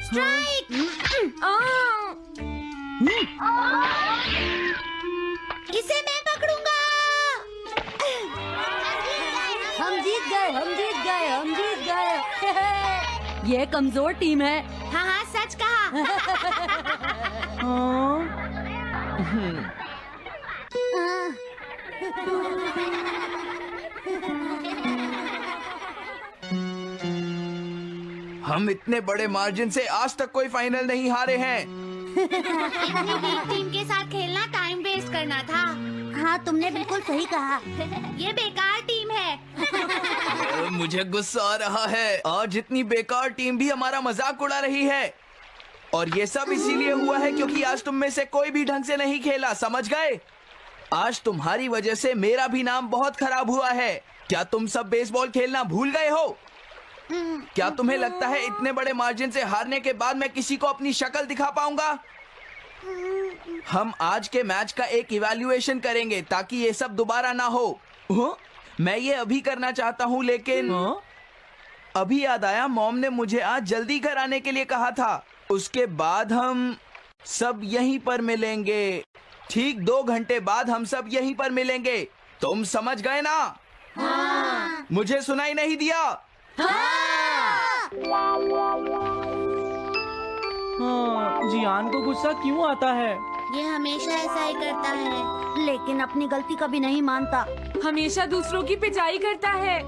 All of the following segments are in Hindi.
स्ट्राइक! इसे मैं पकड़ूंगा। हम जीत गए, हम जीत गए, हम जीत गए। ये कमजोर टीम है। हाँ हाँ, सच कहा। हम इतने बड़े मार्जिन से आज तक कोई फाइनल नहीं हारे हैं। इतनी वीक टीम के साथ खेलना टाइम वेस्ट करना था। हाँ, तुमने बिल्कुल सही कहा। ये बेकार टीम है। मुझे गुस्सा आ रहा है। आज इतनी बेकार टीम भी हमारा मजाक उड़ा रही है। और ये सब इसीलिए हुआ है क्योंकि आज तुम में से कोई भी ढंग से नहीं खेला, समझ गए? आज तुम्हारी वजह से मेरा भी नाम बहुत खराब हुआ है। क्या तुम सब बेसबॉल खेलना भूल गए हो? क्या तुम्हें लगता है इतने बड़े मार्जिन से हारने के बाद मैं किसी को अपनी शक्ल दिखा पाऊंगा? हम आज के मैच का एक इवैल्यूएशन करेंगे ताकि ये सब दोबारा ना हो। मैं ये अभी करना चाहता हूँ, लेकिन अभी याद आया मॉम ने मुझे आज जल्दी घर आने के लिए कहा था। उसके बाद हम सब यहीं पर मिलेंगे। ठीक 2 घंटे बाद हम सब यहीं पर मिलेंगे। तुम समझ गए ना? हाँ। मुझे सुनाई नहीं दिया? हाँ। जियान को गुस्सा क्यों आता है? ये हमेशा ऐसा ही करता है, लेकिन अपनी गलती कभी नहीं मानता। हमेशा दूसरों की पिटाई करता है।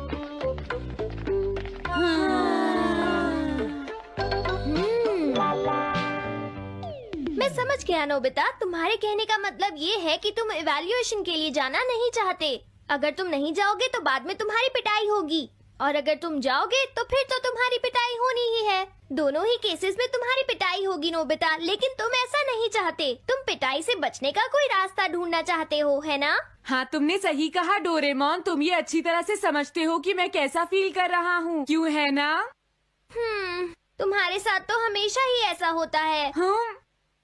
मैं समझ गया नोबिता, तुम्हारे कहने का मतलब ये है कि तुम इवैल्यूएशन के लिए जाना नहीं चाहते। अगर तुम नहीं जाओगे तो बाद में तुम्हारी पिटाई होगी, और अगर तुम जाओगे तो फिर तो तुम्हारी पिटाई होनी ही है। दोनों ही केसेस में तुम्हारी पिटाई होगी नोबिता, लेकिन तुम ऐसा नहीं चाहते। तुम पिटाई से बचने का कोई रास्ता ढूंढना चाहते हो, है ना? हाँ, तुमने सही कहा डोरेमोन। तुम ये अच्छी तरह से समझते हो कि मैं कैसा फील कर रहा हूँ, क्यों है ना? तुम्हारे साथ तो हमेशा ही ऐसा होता है।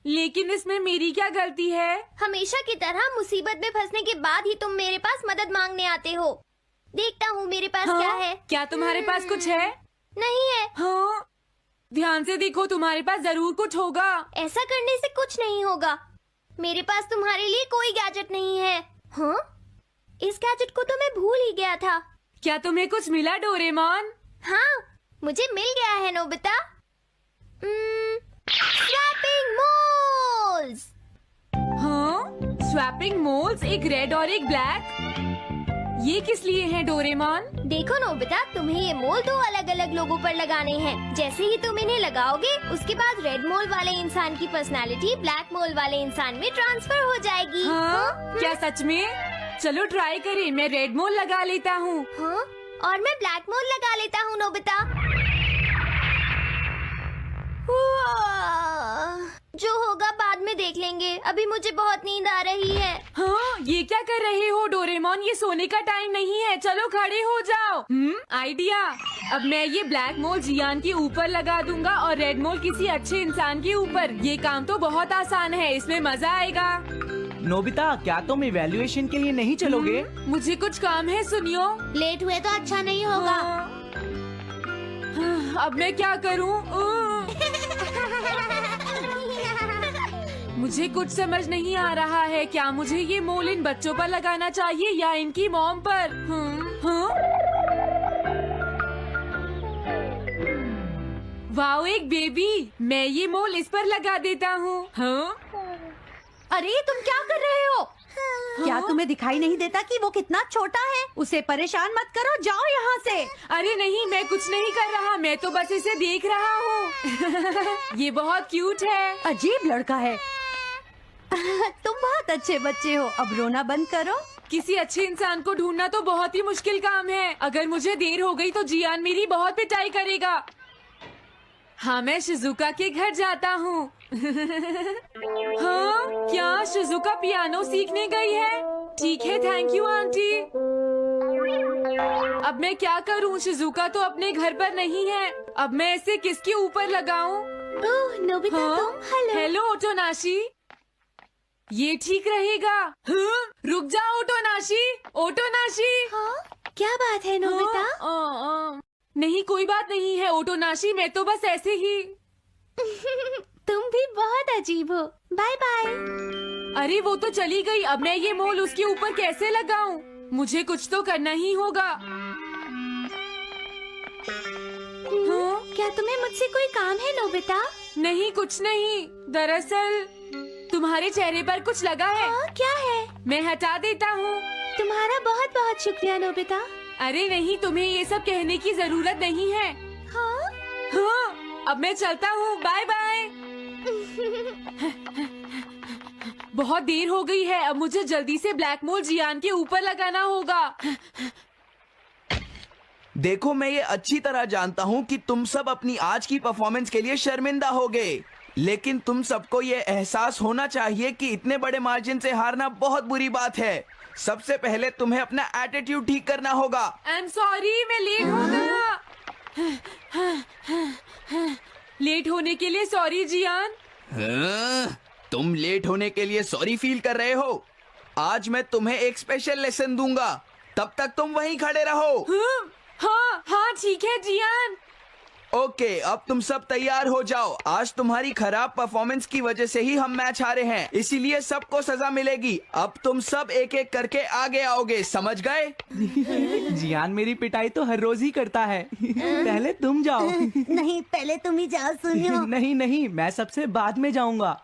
लेकिन इसमें मेरी क्या गलती है? हमेशा की तरह मुसीबत में फंसने के बाद ही तुम मेरे पास मदद मांगने आते हो। देखता हूँ मेरे पास क्या है। क्या तुम्हारे पास कुछ है? नहीं है। हाँ, ध्यान से देखो, तुम्हारे पास जरूर कुछ होगा। ऐसा करने से कुछ नहीं होगा। मेरे पास तुम्हारे लिए कोई गैजेट नहीं है। हाँ, इस गैजेट को तो मैं भूल ही गया था। क्या तुम्हें कुछ मिला डोरेमोन? हाँ, मुझे मिल गया है नोबिता। Swapping moles. हाँ, स्वैपिंग मोल्स, एक रेड और एक ब्लैक। ये किस लिए हैं डोरेमोन? देखो नोबिता, तुम्हें ये मोल 2 अलग अलग लोगों पर लगाने हैं। जैसे ही तुम इन्हें लगाओगे, उसके बाद रेड मोल वाले इंसान की पर्सनालिटी ब्लैक मोल वाले इंसान में ट्रांसफर हो जाएगी। हाँ? क्या सच में? चलो ट्राई करें। मैं रेड मोल लगा लेता हूँ। हाँ? और मैं ब्लैक मोल लगा लेता हूँ नोबिता। जो होगा बाद में देख लेंगे। अभी मुझे बहुत नींद आ रही है। हाँ, ये क्या कर रहे हो डोरेमोन? ये सोने का टाइम नहीं है। चलो खड़े हो जाओ। आइडिया। अब मैं ये ब्लैक मोल जियान के ऊपर लगा दूंगा और रेड मोल किसी अच्छे इंसान के ऊपर। ये काम तो बहुत आसान है, इसमें मजा आएगा। नोबिता, क्या तुम इवैल्यूएशन के लिए नहीं चलोगे? मुझे कुछ काम है, सुनियो। लेट हुए तो अच्छा नहीं होगा। अब मैं क्या करूं? मुझे कुछ समझ नहीं आ रहा है। क्या मुझे ये मोल इन बच्चों पर लगाना चाहिए या इनकी मॉम पर? वाओ, एक बेबी। मैं ये मोल इस पर लगा देता हूँ। अरे तुम क्या कर रहे हो? क्या तुम्हें दिखाई नहीं देता कि वो कितना छोटा है? उसे परेशान मत करो, जाओ यहाँ से। अरे नहीं, मैं कुछ नहीं कर रहा। मैं तो बस इसे देख रहा हूँ। ये बहुत क्यूट है। अजीब लड़का है। तुम बहुत अच्छे बच्चे हो। अब रोना बंद करो। किसी अच्छे इंसान को ढूंढना तो बहुत ही मुश्किल काम है। अगर मुझे देर हो गई तो जियान मेरी बहुत पिटाई करेगा। हाँ, मैं शिजुका के घर जाता हूँ। हाँ, क्या शिजुका पियानो सीखने गई है? ठीक है, थैंक यू आंटी। अब मैं क्या करूँ? शिजुका तो अपने घर पर नहीं है। अब मैं इसे किसके ऊपर लगाऊं? ओह नोबिता, तुम? हेलो ओटोनाशी। ये ठीक रहेगा। रुक जाओ ओटोनाशी। ओटोनाशी। हाँ? क्या बात है नोबिता? नहीं कोई बात नहीं है ओटोनाशी, मैं तो बस ऐसे ही। तुम भी बहुत अजीब हो। Bye bye. अरे वो तो चली गई, अब मैं ये मोल उसके ऊपर कैसे लगाऊं? मुझे कुछ तो करना ही होगा। हाँ? क्या तुम्हें मुझसे कोई काम है नोबिता? नहीं कुछ नहीं, दरअसल तुम्हारे चेहरे पर कुछ लगा है। क्या है? मैं हटा देता हूँ। तुम्हारा बहुत बहुत शुक्रिया नोबिता। अरे नहीं, तुम्हें ये सब कहने की जरूरत नहीं है। हाँ? हाँ, अब मैं चलता हूँ, बाय बाय। बहुत देर हो गई है, अब मुझे जल्दी से ब्लैक मोल जियान के ऊपर लगाना होगा। देखो मैं ये अच्छी तरह जानता हूँ कि तुम सब अपनी आज की परफॉर्मेंस के लिए शर्मिंदा होगे, लेकिन तुम सबको ये एहसास होना चाहिए कि इतने बड़े मार्जिन से हारना बहुत बुरी बात है। सबसे पहले तुम्हें अपना एटीट्यूड ठीक करना होगा। आई एम सॉरी, मैं लेट हो गया। लेट होने के लिए सॉरी जियान। हाँ, तुम लेट होने के लिए सॉरी फील कर रहे हो? आज मैं तुम्हें एक स्पेशल लेसन दूंगा, तब तक तुम वहीं खड़े रहो। हाँ हाँ ठीक है जियान। ओके, अब तुम सब तैयार हो जाओ। आज तुम्हारी खराब परफॉर्मेंस की वजह से ही हम मैच हारे हैं, इसीलिए सबको सजा मिलेगी। अब तुम सब एक एक करके आगे आओगे, समझ गए? जियान मेरी पिटाई तो हर रोज ही करता है। पहले तुम जाओ। नहीं, पहले तुम ही जाओ सुनियो। नहीं नहीं, मैं सबसे बाद में जाऊंगा।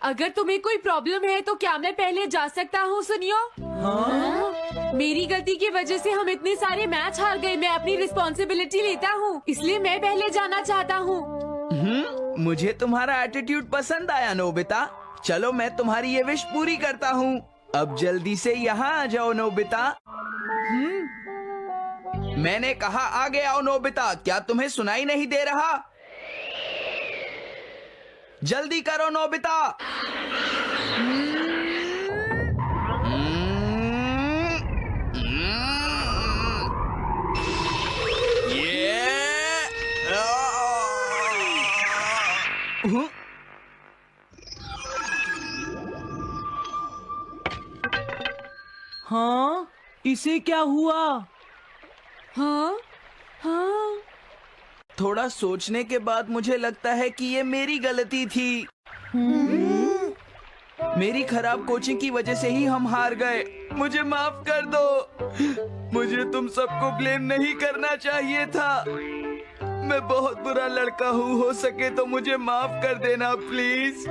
अगर तुम्हें कोई प्रॉब्लम है तो क्या मैं पहले जा सकता हूँ? सुनियो, हाँ? मेरी गलती की वजह से हम इतने सारे मैच हार गए। मैं अपनी रिस्पॉन्सिबिलिटी लेता हूँ, इसलिए मैं पहले जाना चाहता हूँ। मुझे तुम्हारा एटीट्यूड पसंद आया नोबिता। चलो मैं तुम्हारी ये विश पूरी करता हूँ। अब जल्दी से यहाँ आ जाओ नोबिता। मैंने कहा आगे आओ नोबिता, क्या तुम्हें सुनाई नहीं दे रहा? जल्दी करो नोबिता। हाँ, इसे क्या हुआ? हाँ हाँ, थोड़ा सोचने के बाद मुझे लगता है कि ये मेरी गलती थी। मेरी खराब कोचिंग की वजह से ही हम हार गए। मुझे माफ कर दो। मुझे तुम सबको ब्लेम नहीं करना चाहिए था। मैं बहुत बुरा लड़का हूँ, हो सके तो मुझे माफ कर देना प्लीज।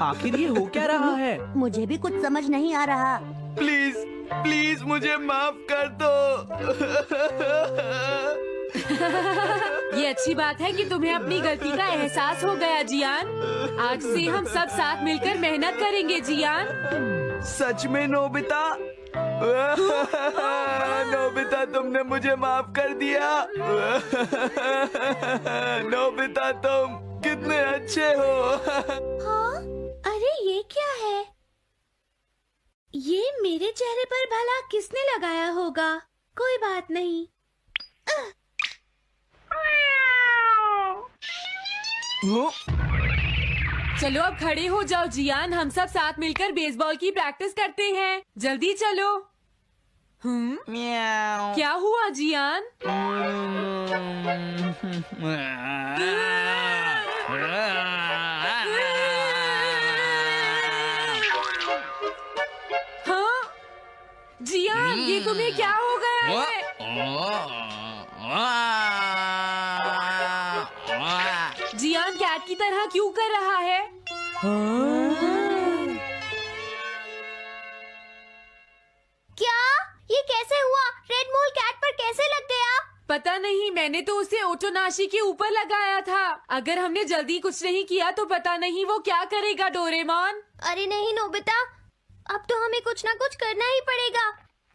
आखिर ये हो क्या रहा है? मुझे भी कुछ समझ नहीं आ रहा। प्लीज प्लीज मुझे माफ कर दो। ये अच्छी बात है कि तुम्हें अपनी गलती का एहसास हो गया जियान। आज से हम सब साथ मिलकर मेहनत करेंगे जियान। सच में नोबिता? नोबिता तुमने मुझे माफ कर दिया। नोबिता तुम कितने अच्छे हो। हाँ? अरे ये क्या है? ये मेरे चेहरे पर भला किसने लगाया होगा? कोई बात नहीं। चलो अब खड़े हो जाओ जियान, हम सब साथ मिलकर बेसबॉल की प्रैक्टिस करते हैं। जल्दी चलो। म्याऊ। क्या हुआ जियान? हाँ जियान, ये तुम्हें क्या हो गया है? जियान कैट की तरह क्यों कर रहा है? क्या ये कैसे हुआ? रेड मोल कैट पर कैसे लग गया? पता नहीं, मैंने तो उसे ओटोनाशी के ऊपर लगाया था। अगर हमने जल्दी कुछ नहीं किया तो पता नहीं वो क्या करेगा डोरेमोन। अरे नहीं नोबिता, अब तो हमें कुछ ना कुछ करना ही पड़ेगा।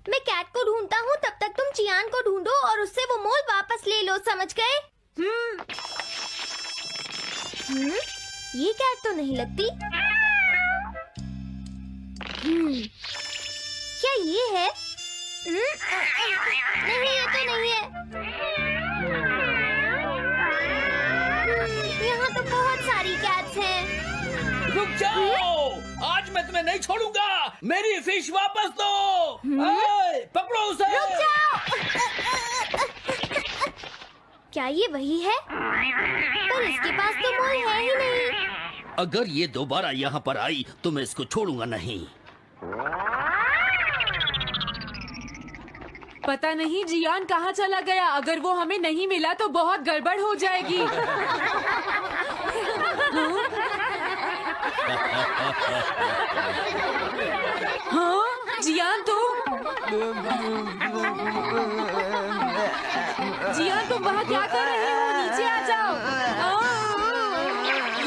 मैं कैट को ढूंढता हूँ, तब तक तुम चियान को ढूंढो और उससे वो मोल वापस ले लो, समझ गए? ये कैट तो नहीं लगती। क्या ये है? नहीं, ये तो नहीं है। यहाँ तो बहुत सारी कैट्स हैं। रुक जाओ, आज मैं तुम्हें नहीं छोड़ूंगा। मेरी फिश वापस दो। ए, पकड़ो उसे। रुक क्या ये वही है? पर इसके पास तो मोल है ही नहीं। अगर ये दोबारा यहाँ पर आई तो मैं इसको छोड़ूंगा नहीं। पता नहीं जियान कहाँ चला गया। अगर वो हमें नहीं मिला तो बहुत गड़बड़ हो जाएगी। हाँ जियान तुम वहाँ क्या कर रहे हो? नीचे आ जाओ।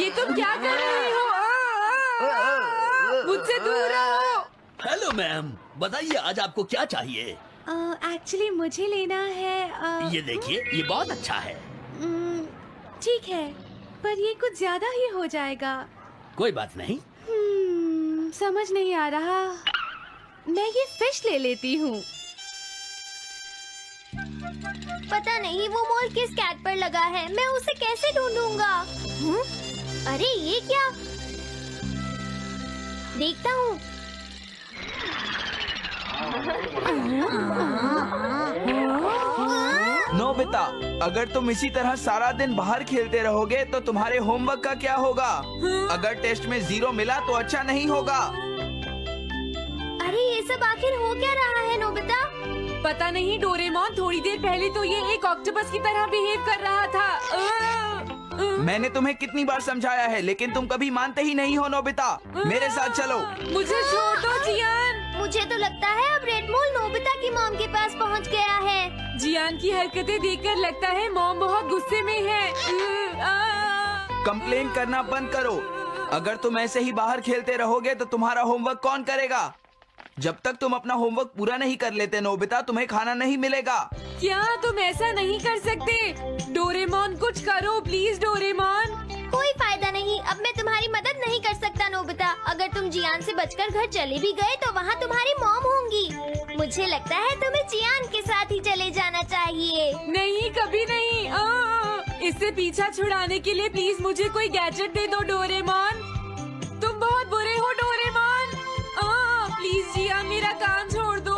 ये तुम क्या कर रहे हो? मुझसे दूर रहो। हेलो मैम, बताइए आज आपको क्या चाहिए? एक्चुअली मुझे लेना है ये देखिए, ये बहुत अच्छा है। ठीक है, पर ये कुछ ज्यादा ही हो जाएगा। कोई बात नहीं। समझ नहीं आ रहा। मैं ये फिश ले लेती हूँ। पता नहीं वो मोल किस कैट पर लगा है। मैं उसे कैसे ढूंढूंगा? अरे ये क्या? देखता हूँ। नोबिता, अगर तुम इसी तरह सारा दिन बाहर खेलते रहोगे तो तुम्हारे होमवर्क का क्या होगा? अगर टेस्ट में 0 मिला तो अच्छा नहीं होगा। अरे ये सब आखिर हो क्या रहा है नोबिता? पता नहीं डोरेमोन, थोड़ी देर पहले तो ये एक ऑक्टोपस की तरह बिहेव कर रहा था। मैंने तुम्हें कितनी बार समझाया है, लेकिन तुम कभी मानते ही नहीं हो। नोबिता, मेरे साथ चलो। मुझे छोड़ दो जियान। मुझे तो लगता है अब रेड मोल नोबिता की मॉम के पास पहुंच गया है। जियान की हरकतें देखकर लगता है मॉम बहुत गुस्से में है। कंप्लेन करना बंद करो। अगर तुम ऐसे ही बाहर खेलते रहोगे तो तुम्हारा होमवर्क कौन करेगा? जब तक तुम अपना होमवर्क पूरा नहीं कर लेते नोबिता, तुम्हें खाना नहीं मिलेगा। क्या तुम ऐसा नहीं कर सकते? डोरेमोन कुछ करो प्लीज डोरेमोन। कोई फायदा नहीं, अब मैं तुम्हारी मदद नहीं कर सकता नोबिता। अगर तुम जियान से बचकर घर चले भी गए तो वहाँ तुम्हारी मॉम होंगी। मुझे लगता है तुम्हें जियान के साथ ही चले जाना चाहिए। नहीं, कभी नहीं। इससे पीछा छुड़ाने के लिए प्लीज मुझे कोई गैजेट दे दो डोरेमोन। तुम बहुत बुरे हो डोरेमोन। प्लीज जियान, मेरा काम छोड़ दो।